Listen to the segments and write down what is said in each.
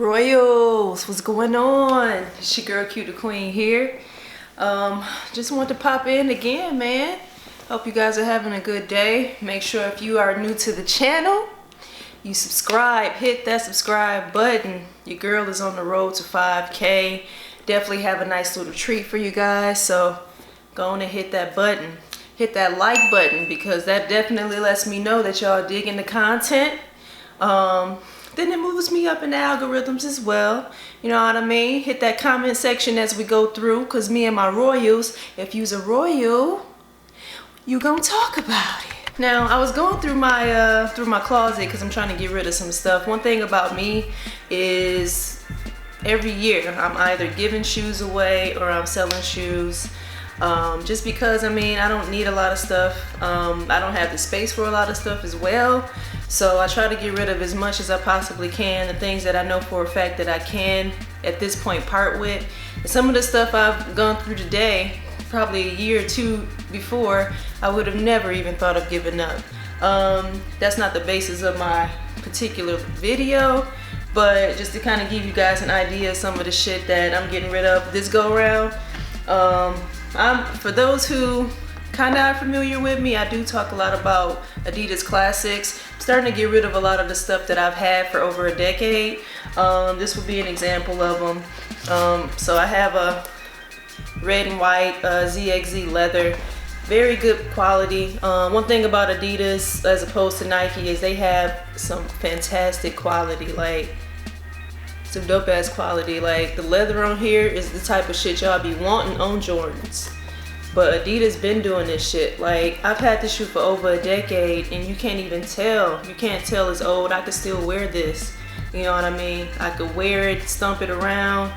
Royals, what's going on? It's your girl QdaQueen here. Just want to pop in again, man. Hope you guys are having a good day. Make sure if you are new to the channel, you subscribe, hit that subscribe button. Your girl is on the road to 5K. Definitely have a nice little treat for you guys, so go on and hit that button. Hit that like button because that definitely lets me know that y'all digging the content. Then it moves me up in the algorithms as well. You know what I mean? Hit that comment section as we go through, because me and my royals, if you's a royal, you gonna talk about it. Now, I was going through my closet because I'm trying to get rid of some stuff. One thing about me is every year I'm either giving shoes away or I'm selling shoes. Just because, I mean, I don't need a lot of stuff. I don't have the space for a lot of stuff as well. So I try to get rid of as much as I possibly can, the things that I know for a fact that I can at this point part with. And some of the stuff I've gone through today, probably a year or two before, I would have never even thought of giving up. That's not the basis of my particular video, but just to kind of give you guys an idea of some of the shit that I'm getting rid of this go around. For those who kind of are familiar with me, I do talk a lot about Adidas classics. I'm starting to get rid of a lot of the stuff that I've had for over a decade. This would be an example of them. So I have a red and white ZXZ leather, very good quality. One thing about Adidas as opposed to Nike is they have some fantastic quality, like some dope ass quality. Like the leather on here is the type of shit y'all be wanting on Jordans. But Adidas been doing this shit. Like, I've had this shoe for over a decade and you can't even tell. You can't tell it's old. I could still wear this. You know what I mean? I could wear it, stomp it around.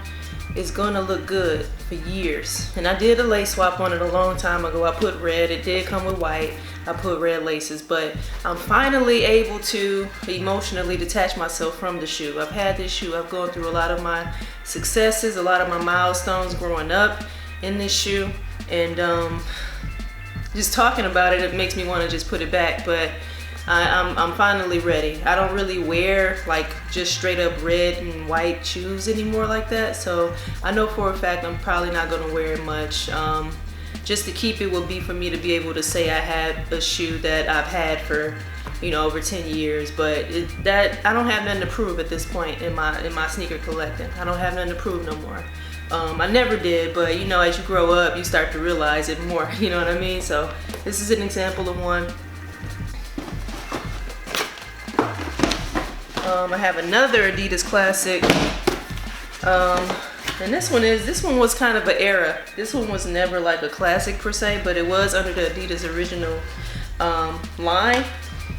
It's gonna look good for years. And I did a lace swap on it a long time ago. I put red, it did come with white. I put red laces, but I'm finally able to emotionally detach myself from the shoe. I've had this shoe. I've gone through a lot of my successes, a lot of my milestones growing up in this shoe. And just talking about it, it makes me want to just put it back, but I'm finally ready. I don't really wear like just straight up red and white shoes anymore like that, so I know for a fact I'm probably not going to wear it much. Just to keep it will be for me to be able to say I had a shoe that I've had for, you know, over 10 years, but that I don't have nothing to prove at this point in my sneaker collecting. I don't have nothing to prove no more. I never did, but you know, as you grow up, you start to realize it more, you know what I mean? So this is an example of one. I have another Adidas classic, and this one was kind of an era. This one was never like a classic per se, but it was under the Adidas original line.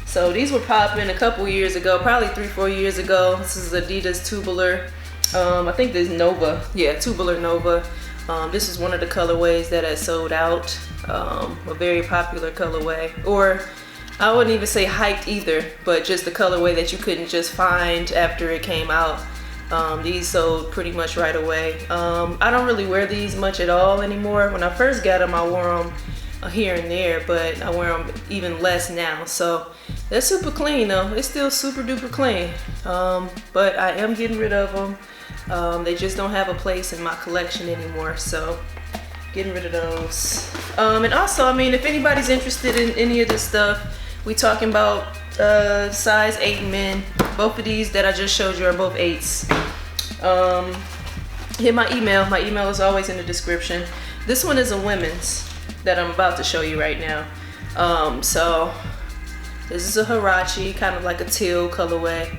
So these were popping a couple years ago, probably 3-4 years ago. This is Adidas Tubular. I think there's Nova. Yeah, Tubular Nova. This is one of the colorways that had sold out. A very popular colorway. Or I wouldn't even say hyped either, but just the colorway that you couldn't just find after it came out. These sold pretty much right away. I don't really wear these much at all anymore. When I first got them, I wore them here and there, but I wear them even less now. So they're super clean though. It's still super duper clean. But I am getting rid of them. They just don't have a place in my collection anymore, so getting rid of those. And also, I mean, if anybody's interested in any of this stuff, we talking about size 8 men. Both of these that I just showed you are both 8s. Hit my email. My email is always in the description. This one is a women's that I'm about to show you right now. So this is a Huarache, kind of like a teal colorway.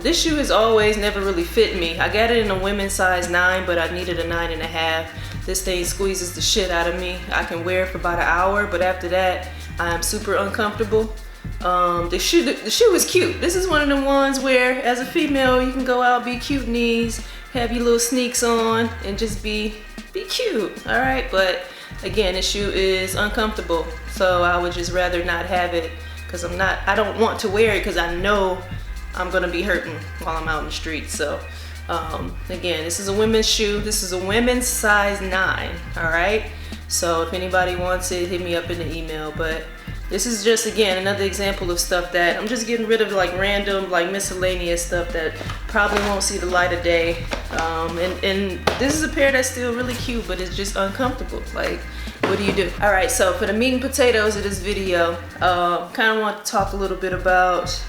This shoe has always never really fit me. I got it in a women's size 9, but I needed a 9.5. This thing squeezes the shit out of me. I can wear it for about an hour, but after that, I am super uncomfortable. The shoe is cute. This is one of the ones where, as a female, you can go out, be cute in these, have your little sneaks on, and just be cute. All right, but again, this shoe is uncomfortable, so I would just rather not have it because I don't want to wear it because I know I'm gonna be hurting while I'm out in the street. So again, this is a women's shoe. This is a women's size 9. All right, so if anybody wants it, hit me up in the email. But This is just, again, another example of stuff that I'm just getting rid of, like random, like miscellaneous stuff that probably won't see the light of day. And this is a pair that's still really cute, but it's just uncomfortable. Like, what do you do? All right, so for the meat and potatoes of this video, kind of want to talk a little bit about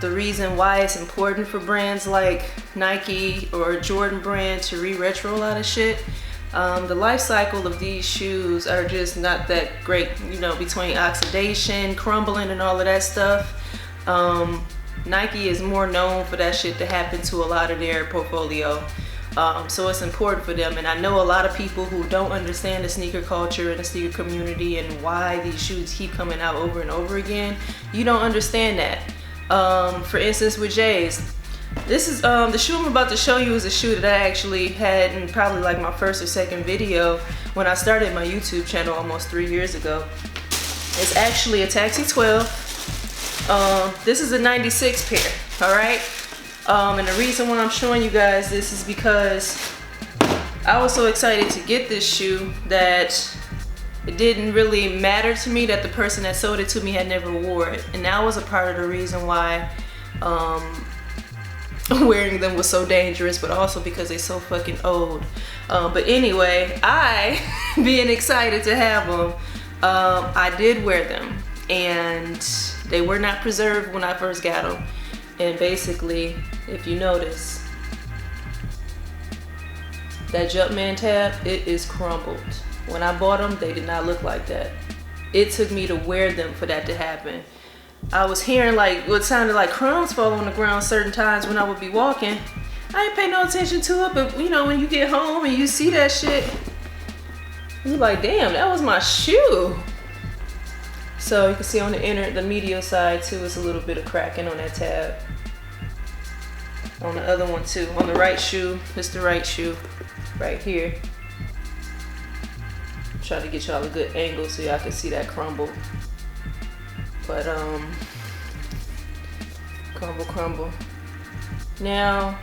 the reason why it's important for brands like Nike or Jordan brand to re-retro a lot of shit. The life cycle of these shoes are just not that great, you know, between oxidation, crumbling, and all of that stuff. Nike is more known for that shit to happen to a lot of their portfolio. So it's important for them. And I know a lot of people who don't understand the sneaker culture and the sneaker community and why these shoes keep coming out over and over again. You don't understand that. For instance, with J's. This is the shoe I'm about to show you is a shoe that I actually had in probably like my first or second video when I started my YouTube channel almost 3 years ago. It's actually a Taxi 12. This is a 96 pair, all right? And the reason why I'm showing you guys this is because I was so excited to get this shoe that it didn't really matter to me that the person that sold it to me had never wore it. And that was a part of the reason why wearing them was so dangerous, but also because they're so fucking old. But anyway, I, being excited to have them, I did wear them, and they were not preserved when I first got them. And basically, if you notice, that Jumpman tab, it is crumbled. When I bought them, they did not look like that. It took me to wear them for that to happen. I was hearing like what sounded like crumbs fall on the ground certain times when I would be walking. I didn't pay no attention to it, but you know, when you get home and you see that shit, you're like, damn, that was my shoe. So you can see on the medial side too, it's a little bit of cracking on that tab. On the other one too, on the right shoe, it's the right shoe right here. Try to get y'all a good angle so y'all can see that crumble. But crumble. Now,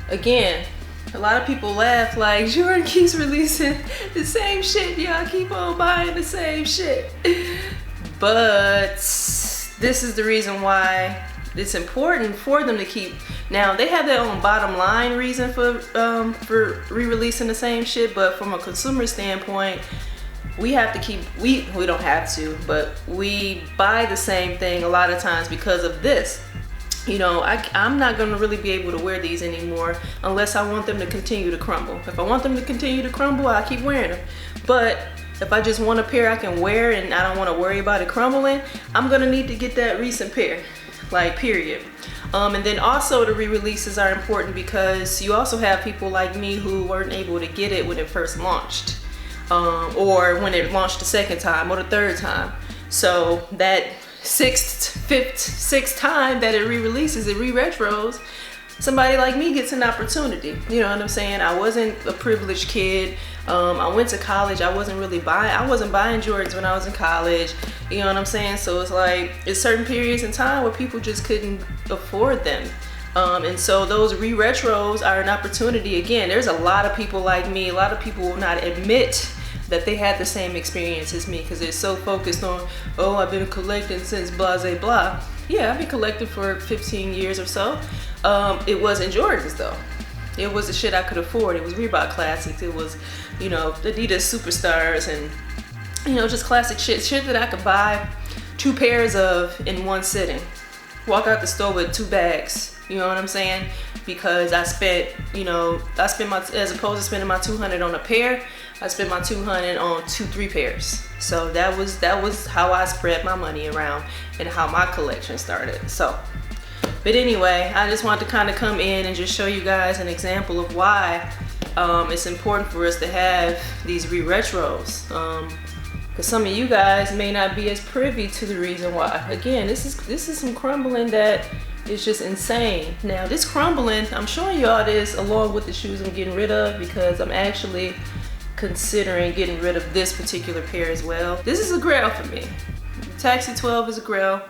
again, a lot of people laugh like Jordan keeps releasing the same shit. Y'all keep on buying the same shit. But this is the reason why it's important for them to keep. Now they have their own bottom line reason for re-releasing the same shit, but from a consumer standpoint, we have to keep, we don't have to, but we buy the same thing a lot of times because of this. You know, I'm not gonna really be able to wear these anymore unless I want them to continue to crumble. If I want them to continue to crumble, I'll keep wearing them. But if I just want a pair I can wear and I don't wanna worry about it crumbling, I'm gonna need to get that recent pair, like period. And then also the re-releases are important because you also have people like me who weren't able to get it when it first launched. Or when it launched the second time or the third time. So that sixth time that it re-releases, it re-retros, somebody like me gets an opportunity. You know what I'm saying? I wasn't a privileged kid. I went to college. I wasn't buying Jordans when I was in college. You know what I'm saying? So it's like, it's certain periods in time where people just couldn't afford them. And so those re-retros are an opportunity. Again, there's a lot of people like me. A lot of people will not admit that they had the same experience as me because they're so focused on, oh, I've been collecting since blah, blah, blah. Yeah, I've been collecting for 15 years or so. It wasn't Jordans though. It was the shit I could afford. It was Reebok Classics. It was, you know, Adidas Superstars and, you know, just classic shit that I could buy 2 pairs of in one sitting. Walk out the store with 2 bags. You know what I'm saying? Because I spent, you know, as opposed to spending my $200 on a pair, I spent my $200 on 2-3 pairs. So that was how I spread my money around and how my collection started. So, but anyway, I just wanted to kind of come in and just show you guys an example of why it's important for us to have these re-retros. Because some of you guys may not be as privy to the reason why. Again, this is some crumbling that is just insane. Now this crumbling, I'm showing y'all this along with the shoes I'm getting rid of because I'm actually considering getting rid of this particular pair as well. This is a grail for me. Taxi 12 is a grail.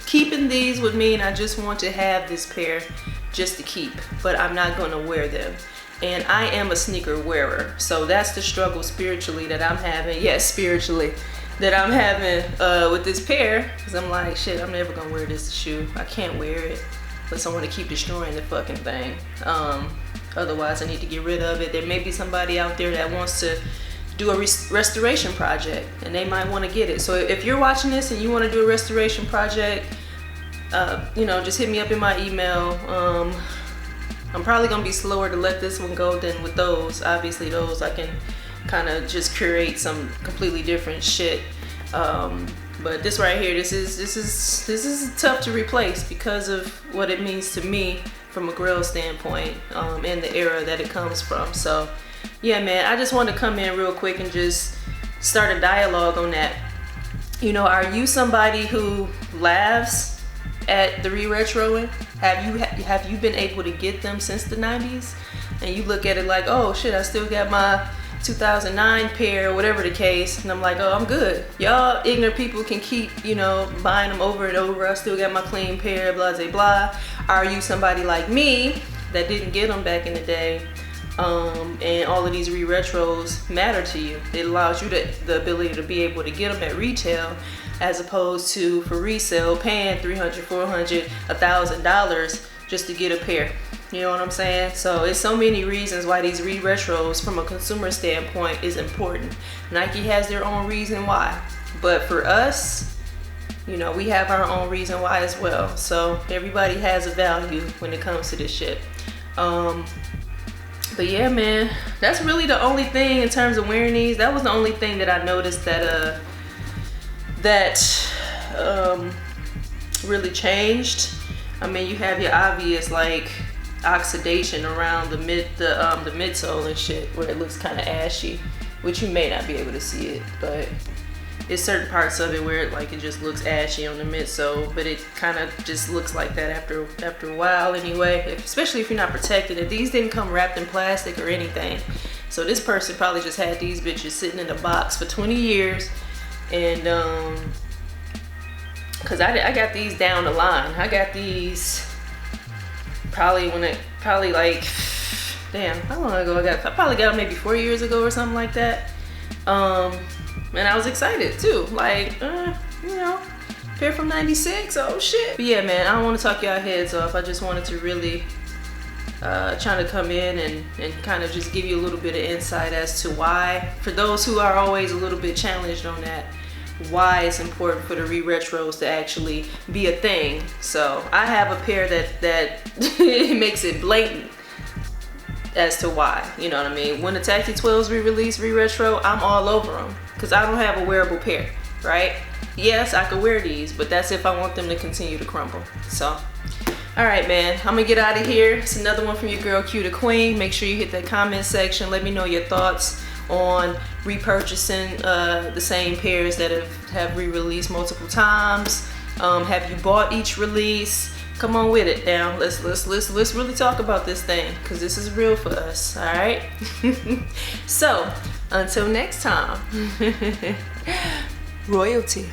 Keeping these would mean I just want to have this pair just to keep, but I'm not gonna wear them. and I am a sneaker wearer. So that's the struggle spiritually that I'm having. Yes, spiritually, that I'm having with this pair. Because I'm like, shit, I'm never gonna wear this shoe. I can't wear it. But I want to keep destroying the fucking thing. Otherwise, I need to get rid of it. There may be somebody out there that wants to do a restoration project, and they might want to get it. So if you're watching this and you want to do a restoration project, you know, just hit me up in my email. I'm probably gonna be slower to let this one go than with those. Obviously, those I can kind of just curate some completely different shit. But this right here, this is tough to replace because of what it means to me from a grill standpoint, and the era that it comes from. So yeah, man, I just want to come in real quick and just start a dialogue on that. You know, are you somebody who laughs at the re-retroing? Have you been able to get them since the 90s? And you look at it like, oh shit, I still got my 2009 pair, or whatever the case, and I'm like, oh, I'm good. Y'all ignorant people can keep, you know, buying them over and over. I still got my clean pair, blah, blah, blah. Are you somebody like me that didn't get them back in the day, and all of these re-retros matter to you? It allows you the ability to be able to get them at retail, as opposed to for resale paying $300, $400, $1,000 just to get a pair. You know what I'm saying? So it's so many reasons why these re-retros from a consumer standpoint is important. Nike has their own reason why, but for us, you know, we have our own reason why as well. So everybody has a value when it comes to this shit. But yeah, man, that's really the only thing in terms of wearing these. That was the only thing that I noticed that really changed. I mean, you have your obvious like oxidation around the midsole and shit, where it looks kind of ashy, which you may not be able to see it, but it's certain parts of it where it just looks ashy on the midsole, but it kind of just looks like that after a while anyway, especially if you're not protected. And these didn't come wrapped in plastic or anything, so this person probably just had these bitches sitting in a box for 20 years. And because I got these down the line. I got these probably like, damn, how long ago I probably got them maybe 4 years ago or something like that. And I was excited too, like, you know, pair from 96, oh shit. But yeah, man, I don't want to talk y'all heads off. I just wanted to really trying to come in and kind of just give you a little bit of insight as to why, for those who are always a little bit challenged on that, why it's important for the re-retros to actually be a thing. So I have a pair that it makes it blatant as to why, you know what I mean? When the Taxi 12s re-release re-retro, I'm all over them because I don't have a wearable pair, right? Yes, I could wear these, but that's if I want them to continue to crumble. So all right, man, I'm gonna get out of here. It's another one from your girl QdaQueen. Make sure you hit that comment section. Let me know your thoughts on repurchasing the same pairs that have re-released multiple times. Have you bought each release? Come on with it now. Let's really talk about this thing, because this is real for us. All right. So until next time, royalty.